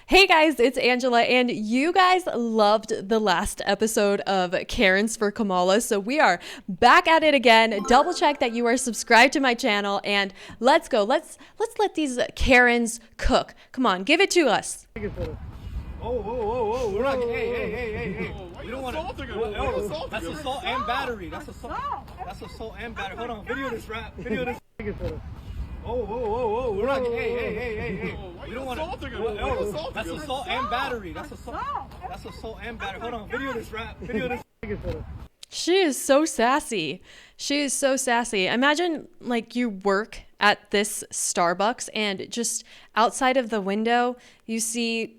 Hey guys, it's Angela, and you guys loved the last episode of Karen's for Kamala, so we are back at it again. Double check that you are subscribed to my channel, and let's go. Let's let these Karens cook. Come on, give it to us. We're not. Hey. We don't want to. That's assault and battery. That's assault. That's assault and battery. Hold on. Video this rap. Video this. We're not. Hey. We don't want to. That's assault and battery. That's assault. That's assault and battery. Hold on. Video this rap. Video this. She is so sassy. She is so sassy. Imagine like you work at this Starbucks and just outside of the window, you see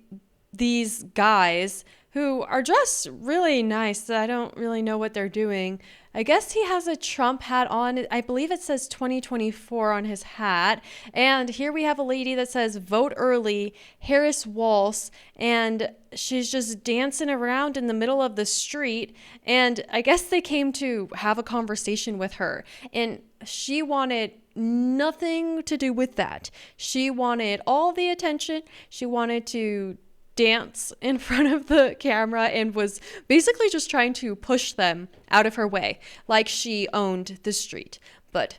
these guys who are dressed really nice. I don't really know what they're doing. I guess he has a Trump hat on. I believe it says 2024 on his hat. And here we have a lady that says vote early, Harris Waltz, and she's just dancing around in the middle of the street. And I guess they came to have a conversation with her. And she wanted nothing to do with that. She wanted all the attention. She wanted to dance in front of the camera and was basically just trying to push them out of her way, like she owned the street. But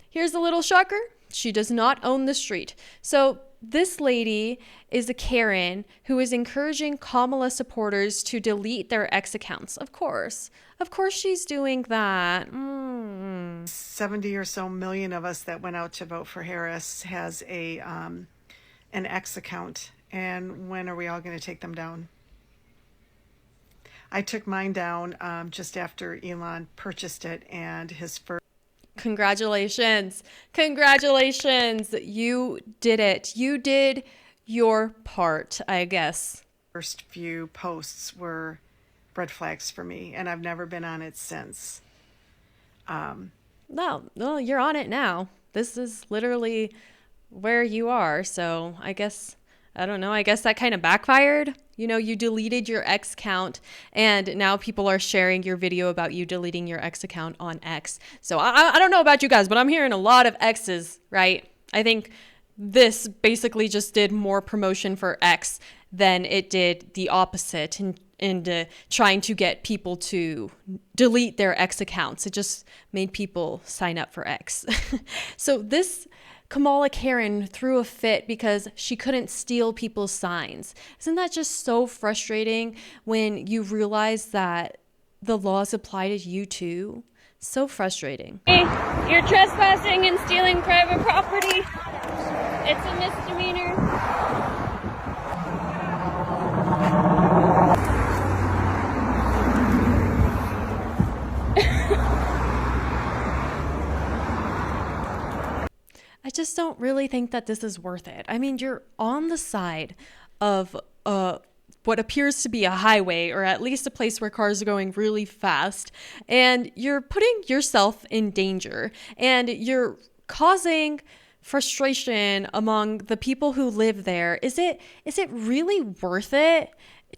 here's a little shocker. She does not own the street. So this lady is a Karen who is encouraging Kamala supporters to delete their ex accounts. Of course she's doing that. 70 or so million of us that went out to vote for Harris has an X account. And when are we all going to take them down? I took mine down just after Elon purchased it, and his first... Congratulations. You did it. You did your part, I guess. First few posts were red flags for me, and I've never been on it since. No, you're on it now. This is literally where you are. So I guess... I don't know. I guess that kind of backfired. You know, you deleted your X account and now people are sharing your video about you deleting your X account on X. So I don't know about you guys, but I'm hearing a lot of X's, right? I think this basically just did more promotion for X than it did the opposite in trying to get people to delete their X accounts. It just made people sign up for X. So this Kamala Karen threw a fit because she couldn't steal people's signs. Isn't that just so frustrating when you realize that the laws apply to you too? So frustrating. Hey, you're trespassing and stealing private property. It's a misdemeanor. I just don't really think that this is worth it. I mean, you're on the side of what appears to be a highway, or at least a place where cars are going really fast, and you're putting yourself in danger, and you're causing frustration among the people who live there. Is it really worth it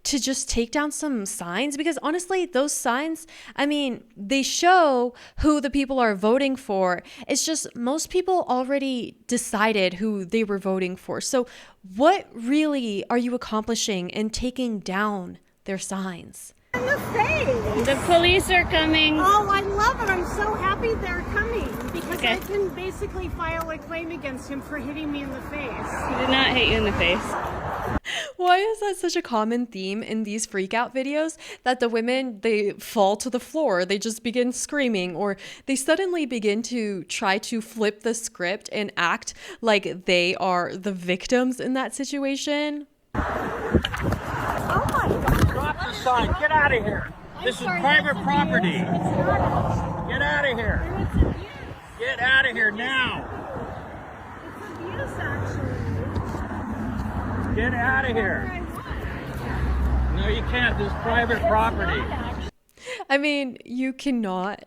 to just take down some signs? Because honestly, those signs, I mean, they show who the people are voting for. It's just most people already decided who they were voting for. So what really are you accomplishing in taking down their signs? In the face. The police are coming. Oh, I love it. I'm so happy they're coming because Okay. I can basically file a claim against him for hitting me in the face. He did not hit you in the face. Why is that such a common theme in these freak out videos? That the women, they fall to the floor, they just begin screaming, or they suddenly begin to try to flip the script and act like they are the victims in that situation. Oh my God. Drop the sign. Get out of here. This is private property. It's not. Get out of here. It's abuse. Get out of here now. It's abuse, actually. Get out of here. No, you can't. This is private property. I mean, you cannot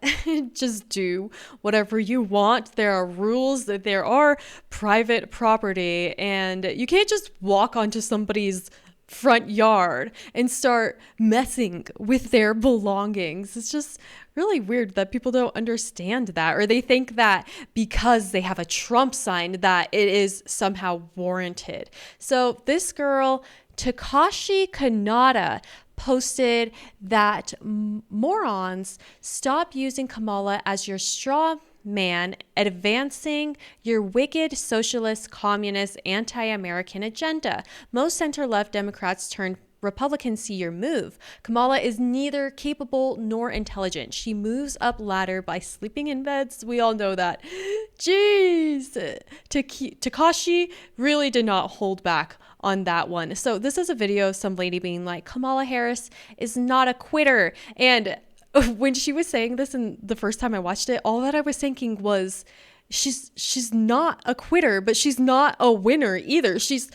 just do whatever you want. There are rules, that there are private property, and you can't just walk onto somebody's front yard and start messing with their belongings. It's just really weird that people don't understand that, or they think that because they have a Trump sign that it is somehow warranted. So this girl Takashi Kanata posted that morons stop using Kamala as your straw man, advancing your wicked socialist, communist, anti-American agenda. Most center-left Democrats turned Republicans see your move. Kamala is neither capable nor intelligent. She moves up ladder by sleeping in beds. We all know that. Jeez. Takashi really did not hold back on that one. So this is a video of some lady being like, Kamala Harris is not a quitter. And when she was saying this, and the first time I watched it, all that I was thinking was, she's not a quitter, but she's not a winner either. She's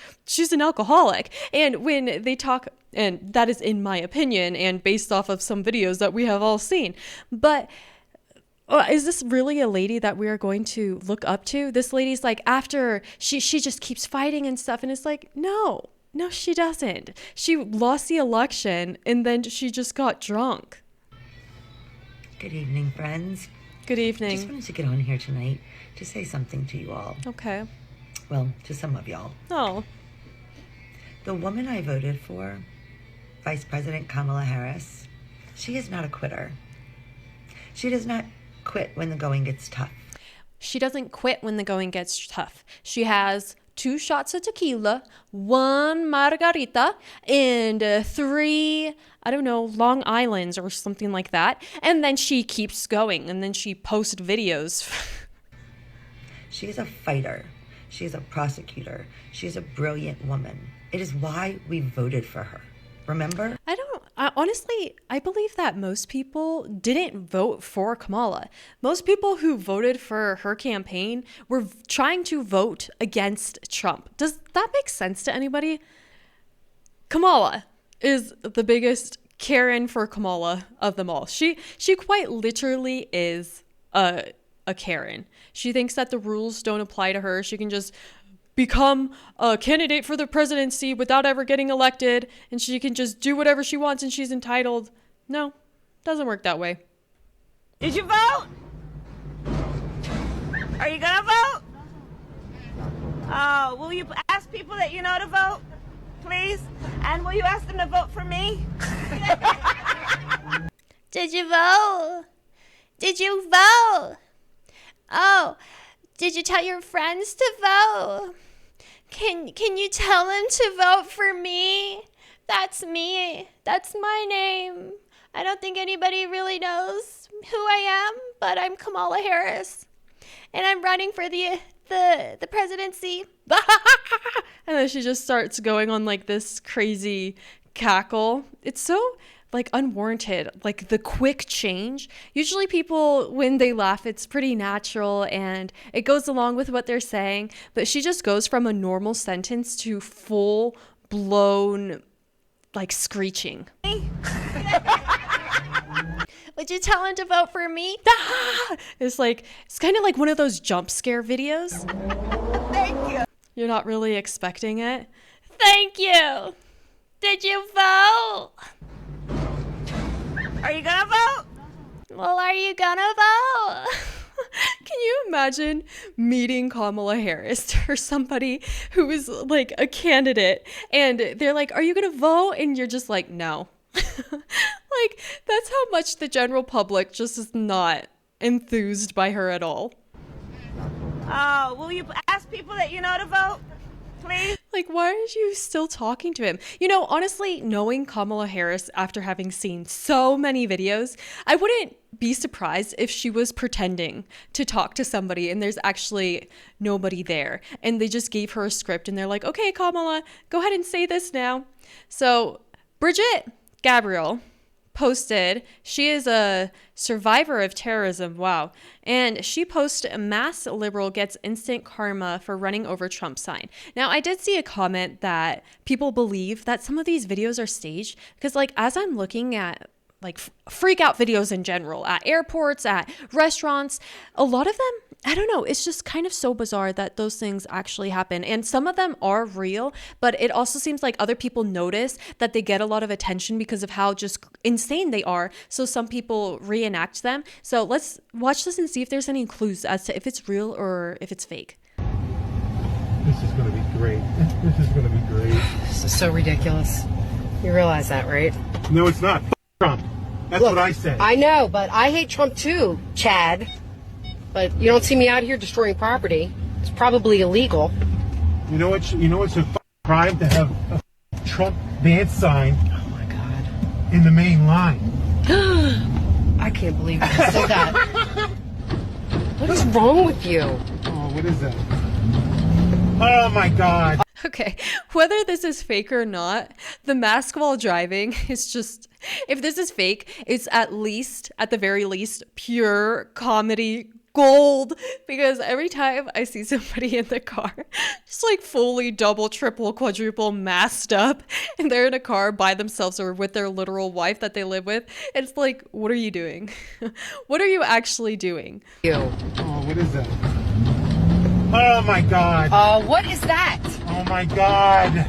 an alcoholic. And when they talk, and that is in my opinion and based off of some videos that we have all seen, but is this really a lady that we are going to look up to? This lady's like, after she just keeps fighting and stuff, and it's like, no, she doesn't. She lost the election and then she just got drunk. Good evening, friends. Good evening. I just wanted to get on here tonight to say something to you all. Okay. Well, to some of y'all. Oh. The woman I voted for, Vice President Kamala Harris, she is not a quitter. She does not quit when the going gets tough. She doesn't quit when the going gets tough. She has 2 shots of tequila, 1 margarita, and 3, I don't know, Long Islands or something like that. And then she keeps going, and then she posts videos. She is a fighter. She is a prosecutor. She is a brilliant woman. It is why we voted for her. Remember? Honestly, I believe that most people didn't vote for Kamala. Most people who voted for her campaign were trying to vote against Trump. Does that make sense to anybody? Kamala is the biggest Karen for Kamala of them all. She quite literally is a Karen. She thinks that the rules don't apply to her. She can just become a candidate for the presidency without ever getting elected, and she can just do whatever she wants and she's entitled. No, doesn't work that way. Did you vote? Are you gonna vote? Will you ask people that you know to vote, please? And will you ask them to vote for me? Did you vote? Did you vote? Oh, did you tell your friends to vote? Can you tell them to vote for me? That's me. That's my name. I don't think anybody really knows who I am, but I'm Kamala Harris. And I'm running for the presidency. And then she just starts going on like this crazy cackle. It's so like unwarranted, like the quick change. Usually people, when they laugh, it's pretty natural and it goes along with what they're saying, but she just goes from a normal sentence to full blown like screeching. Would you tell him to vote for me? It's kind of like one of those jump scare videos. Thank you. You're not really expecting it. Thank you. Did you vote? Are you gonna vote? Well, are you gonna vote? Can you imagine meeting Kamala Harris or somebody who is like a candidate and they're like, are you going to vote? And you're just like, no. Like, that's how much the general public just is not enthused by her at all. Will you ask people that you know to vote, please? Like, why are you still talking to him? You know, honestly, knowing Kamala Harris after having seen so many videos, I wouldn't be surprised if she was pretending to talk to somebody and there's actually nobody there. And they just gave her a script and they're like, okay, Kamala, go ahead and say this now. So Bridget Gabriel posted, she is a survivor of terrorism, wow, and she posted, mass liberal gets instant karma for running over Trump sign. Now, I did see a comment that people believe that some of these videos are staged because, like, as I'm looking at like freak out videos in general at airports, at restaurants, a lot of them, I don't know, it's just kind of so bizarre that those things actually happen. And some of them are real, but it also seems like other people notice that they get a lot of attention because of how just insane they are. So some people reenact them. So let's watch this and see if there's any clues as to if it's real or if it's fake. This is going to be great. This is going to be great. is so ridiculous. You realize that, right? No, it's not. Trump. That's what I said. I know, but I hate Trump too, Chad. But you don't see me out here destroying property. It's probably illegal. You know what's a crime to have a Trump ban sign. Oh my God. In the main line. I can't believe you said that. What's wrong with you? Oh, what is that? Oh my God. Okay, whether this is fake or not, the mask while driving is just, if this is fake, it's at the very least, pure comedy gold. Because every time I see somebody in the car, just like fully double, triple, quadruple masked up, and they're in a car by themselves or with their literal wife that they live with, it's like, what are you doing? What are you actually doing? Oh, what is that? Oh my God. What is that? Oh my God.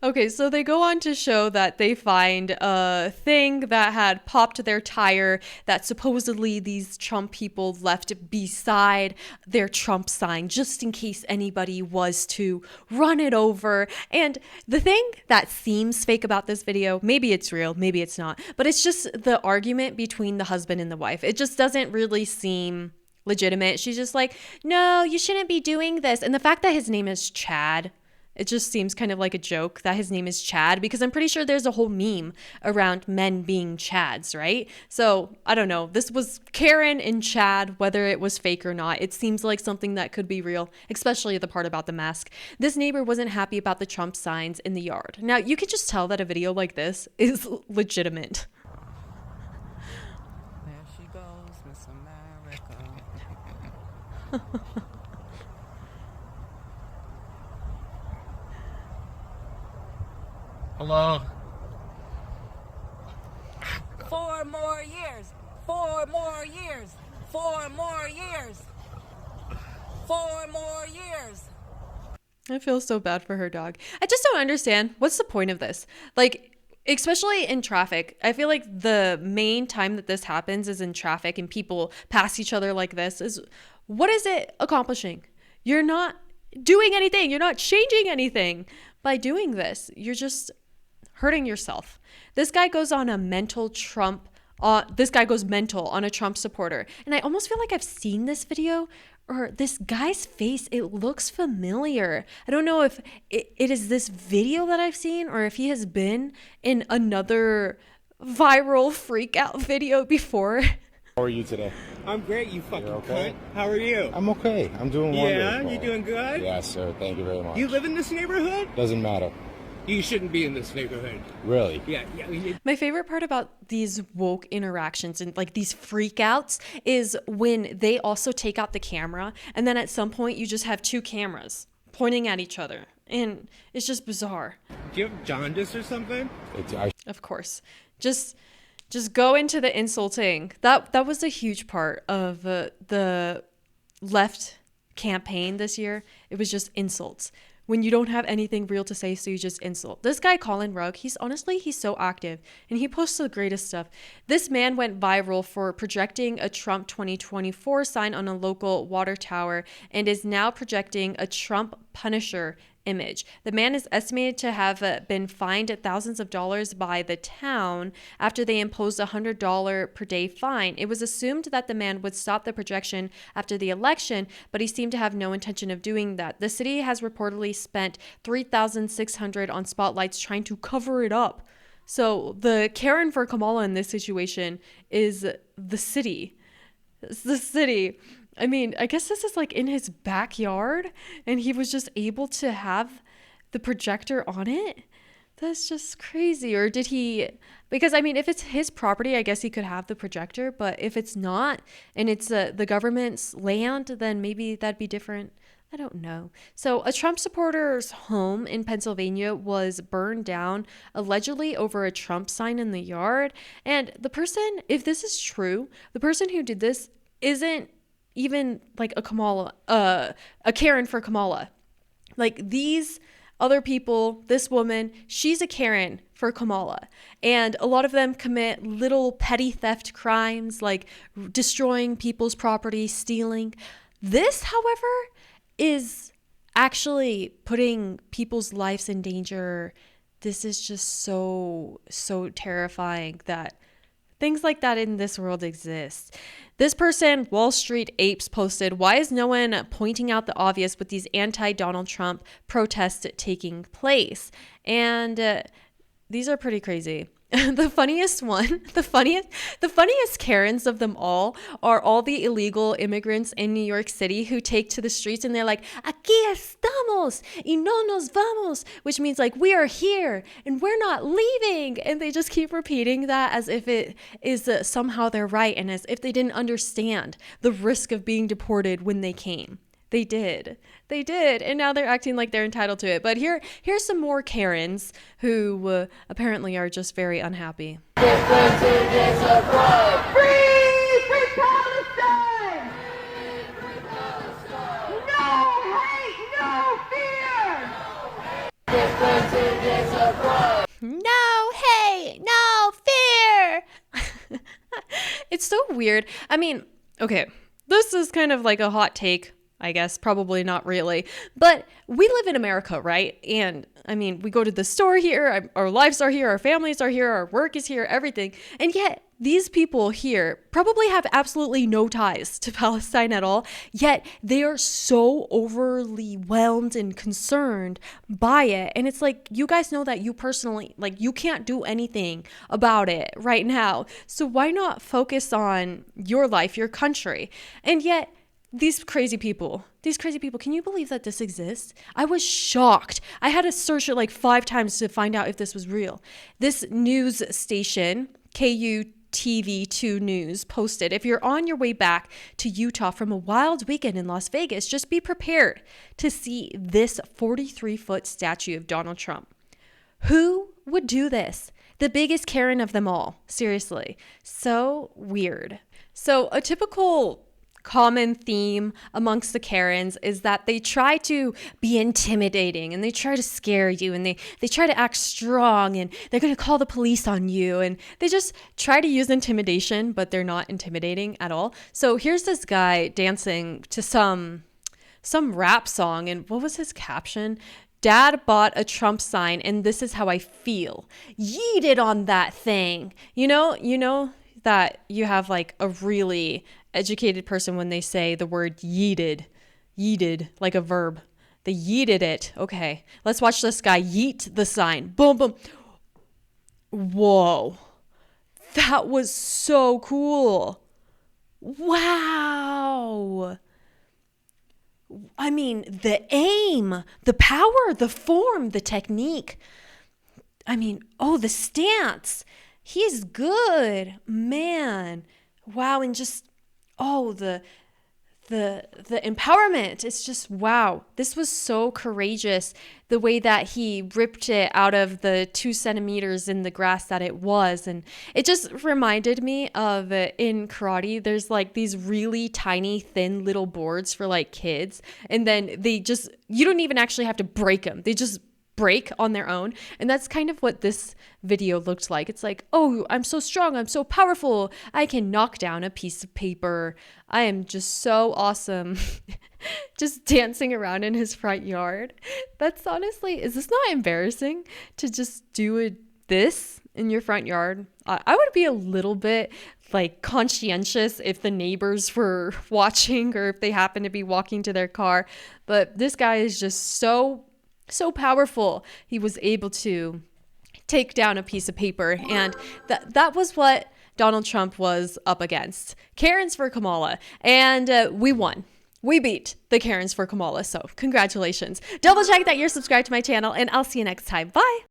Okay, so they go on to show that they find a thing that had popped their tire that supposedly these Trump people left beside their Trump sign just in case anybody was to run it over. And the thing that seems fake about this video, maybe it's real, maybe it's not, but it's just the argument between the husband and the wife. It just doesn't really seem legitimate. She's just like, no, you shouldn't be doing this. And the fact that his name is Chad, it just seems kind of like a joke that his name is Chad, because I'm pretty sure there's a whole meme around men being Chads, right? So I don't know. This was Karen and Chad, whether it was fake or not. It seems like something that could be real, especially the part about the mask. This neighbor wasn't happy about the Trump signs in the yard. Now, you could just tell that a video like this is legitimate. There she goes, Miss America. Hello. 4 more years. 4 more years. 4 more years. 4 more years. I feel so bad for her dog. I just don't understand. What's the point of this? Like, especially in traffic. I feel like the main time that this happens is in traffic and people pass each other like this. What is it accomplishing? You're not doing anything. You're not changing anything by doing this. You're just hurting yourself. This guy goes on a mental Trump. This guy goes mental on a Trump supporter. And I almost feel like I've seen this video, or this guy's face. It looks familiar. I don't know if it is this video that I've seen, or if he has been in another viral freak out video before. How are you today? I'm great, you fucking okay? cunt. How are you? I'm okay. I'm doing wonderful. Yeah, you doing good? Yes, sir. Thank you very much. You live in this neighborhood? Doesn't matter. You shouldn't be in this neighborhood. Really? Yeah. My favorite part about these woke interactions and like these freakouts is when they also take out the camera, and then at some point you just have 2 cameras pointing at each other, and it's just bizarre. Do you have jaundice or something? Of course. Just go into the insulting. That was a huge part of the left campaign this year. It was just insults. When you don't have anything real to say, so you just insult. This guy, Colin Rugg, he's so active, and he posts the greatest stuff. This man went viral for projecting a Trump 2024 sign on a local water tower and is now projecting a Trump Punisher image. The man is estimated to have been fined thousands of dollars by the town after they imposed a $100 per day fine. It was assumed that the man would stop the projection after the election, but he seemed to have no intention of doing that. The city has reportedly spent $3,600 on spotlights trying to cover it up. So the Karen for Kamala in this situation is the city. It's the city. I mean, I guess this is like in his backyard and he was just able to have the projector on it. That's just crazy. Or did he, because I mean, if it's his property, I guess he could have the projector, but if it's not and it's the government's land, then maybe that'd be different. I don't know. So a Trump supporter's home in Pennsylvania was burned down allegedly over a Trump sign in the yard. And the person, if this is true, the person who did this isn't even like a Kamala, a Karen for Kamala. Like these other people, this woman, she's a Karen for Kamala. And a lot of them commit little petty theft crimes like destroying people's property, stealing. This, however, is actually putting people's lives in danger. This is just so terrifying that things like that in this world exist. This person, Wall Street Apes, posted, "Why is no one pointing out the obvious with these anti-Donald Trump protests taking place?" And these are pretty crazy. The funniest one, the funniest Karens of them all are all the illegal immigrants in New York City who take to the streets and they're like, "Aquí estamos y no nos vamos," which means like, "We are here and we're not leaving." And they just keep repeating that as if it is somehow their right and as if they didn't understand the risk of being deported when they came. They did. And now they're acting like they're entitled to it. But here's some more Karens who apparently are just very unhappy. Free Palestine! No hate, no fear! No hate, no fear. It's so weird. I mean, okay, this is kind of like a hot take, I guess, probably not really, but we live in America, right? And I mean, we go to the store here, our lives are here, our families are here, our work is here, everything. And yet these people here probably have absolutely no ties to Palestine at all, yet they are so overly whelmed and concerned by it. And it's like, you guys know that you personally, like, you can't do anything about it right now. So why not focus on your life, your country? And yet these crazy people, can you believe that this exists? I was shocked. I had to search it like 5 times to find out if this was real. This news station, KUTV2 News, posted, "If you're on your way back to Utah from a wild weekend in Las Vegas, just be prepared to see this 43-foot statue of Donald Trump." Who would do this? The biggest Karen of them all. Seriously. So weird. So a typical common theme amongst the Karens is that they try to be intimidating and they try to scare you and they try to act strong and they're going to call the police on you and they just try to use intimidation, but they're not intimidating at all. So here's this guy dancing to some rap song, and what was his caption? "Dad bought a Trump sign and this is how I feel. Yeeted on that thing." You know that you have like a really educated person when they say the word yeeted like a verb. They yeeted it. Okay, let's watch this guy yeet the sign. Boom, boom. Whoa, that was so cool. Wow. I mean, the aim, the power, the form, the technique. I mean, the stance. He's good, man. Wow. And just, the empowerment. It's just, wow. This was so courageous. The way that he ripped it out of the 2 centimeters in the grass that it was. And it just reminded me of in karate, there's like these really tiny, thin little boards for like kids. And then you don't even actually have to break them. They just break on their own. And that's kind of what this video looked like. It's like, "Oh, I'm so strong, I'm so powerful, I can knock down a piece of paper. I am just so awesome." Just dancing around in his front yard. That's honestly, is this not embarrassing to just do this in your front yard? I would be a little bit like conscientious if the neighbors were watching or if they happen to be walking to their car. But this guy is just so powerful. He was able to take down a piece of paper, and that was what Donald Trump was up against. Karens for Kamala, and we won. We beat the Karens for Kamala, so congratulations. Double check that you're subscribed to my channel, and I'll see you next time. Bye!